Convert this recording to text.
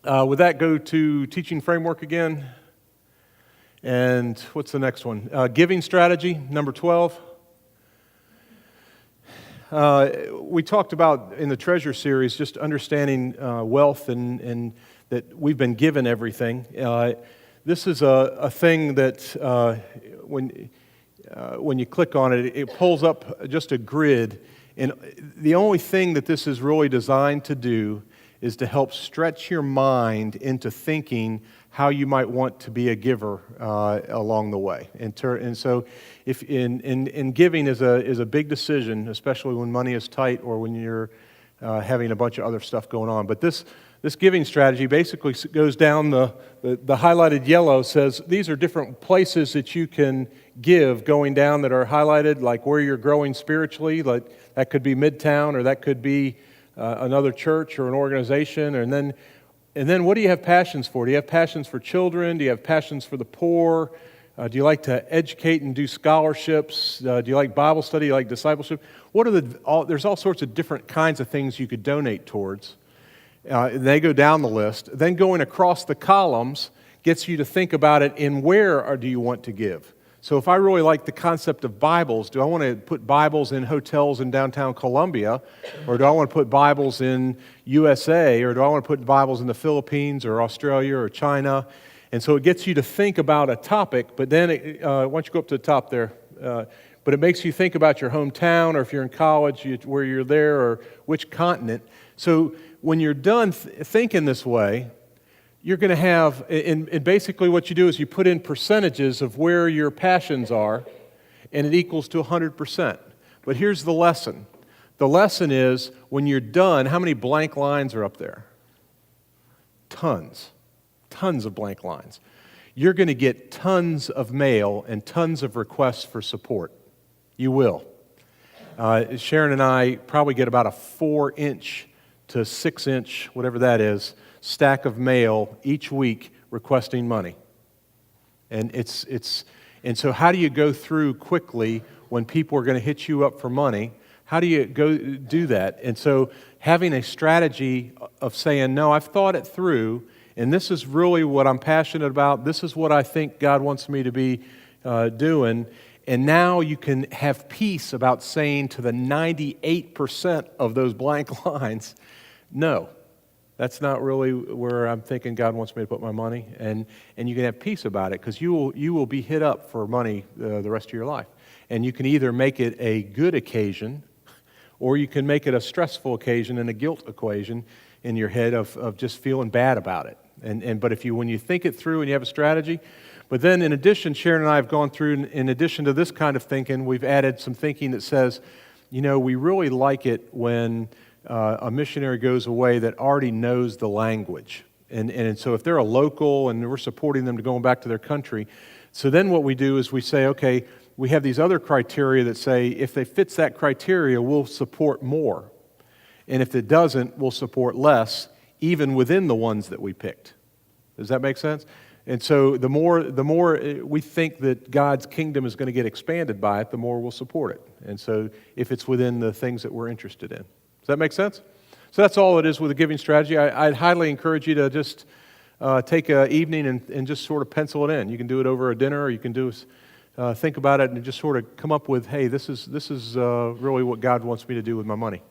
With that, go to teaching framework again. And what's the next one? Giving strategy, number 12. We talked about in the treasure series just understanding wealth and that we've been given everything. This is a thing that when you click on it, it pulls up just a grid. And the only thing that this is really designed to do is to help stretch your mind into thinking how you might want to be a giver along the way. And so if in giving is a big decision, especially when money is tight or when you're having a bunch of other stuff going on. But this giving strategy basically goes down the highlighted yellow, says these are different places that you can give going down that are highlighted, like where you're growing spiritually. Like that could be Midtown, or that could be another church or an organization. And then what do you have passions for? Do you have passions for children? Do you have passions for the poor? Do you like to educate and do scholarships? Do you like Bible study? Do you like discipleship? There's all sorts of different kinds of things you could donate towards. They go down the list. Then going across the columns gets you to think about it in where do you want to give. So if I really like the concept of Bibles, do I want to put Bibles in hotels in downtown Columbia? Or do I want to put Bibles in USA? Or do I want to put Bibles in the Philippines or Australia or China? And so it gets you to think about a topic, but then why don't you go up to the top there? But it makes you think about your hometown, or if you're in college, where you're there, or which continent. So when you're done thinking this way, you're going to have, and basically what you do is you put in percentages of where your passions are, and it equals to 100%. But here's the lesson. The lesson is, when you're done, how many blank lines are up there? Tons of blank lines. You're going to get tons of mail and tons of requests for support. You will. Sharon and I probably get about a 4-inch to 6-inch, whatever that is, stack of mail each week requesting money. And so how do you go through quickly when people are going to hit you up for money? How do you go do that? And so having a strategy of saying, no, I've thought it through, and this is really what I'm passionate about. This is what I think God wants me to be doing. And now you can have peace about saying to the 98% of those blank lines, no, that's not really where I'm thinking God wants me to put my money. And you can have peace about it, because you will be hit up for money the rest of your life. And you can either make it a good occasion, or you can make it a stressful occasion and a guilt equation in your head of just feeling bad about it. But when you think it through and you have a strategy. But then in addition, Sharon and I have gone through, in addition to this kind of thinking, we've added some thinking that says, we really like it when a missionary goes away that already knows the language. And so if they're a local and we're supporting them to going back to their country, so then what we do is we say, okay, we have these other criteria that say if they fits that criteria, we'll support more. And if it doesn't, we'll support less, even within the ones that we picked. Does that make sense? And so the more we think that God's kingdom is going to get expanded by it, the more we'll support it. And so if it's within the things that we're interested in. Does that make sense? So that's all it is with a giving strategy. I'd highly encourage you to just take an evening and just sort of pencil it in. You can do it over a dinner, or you can think about it and just sort of come up with, hey, this is really what God wants me to do with my money.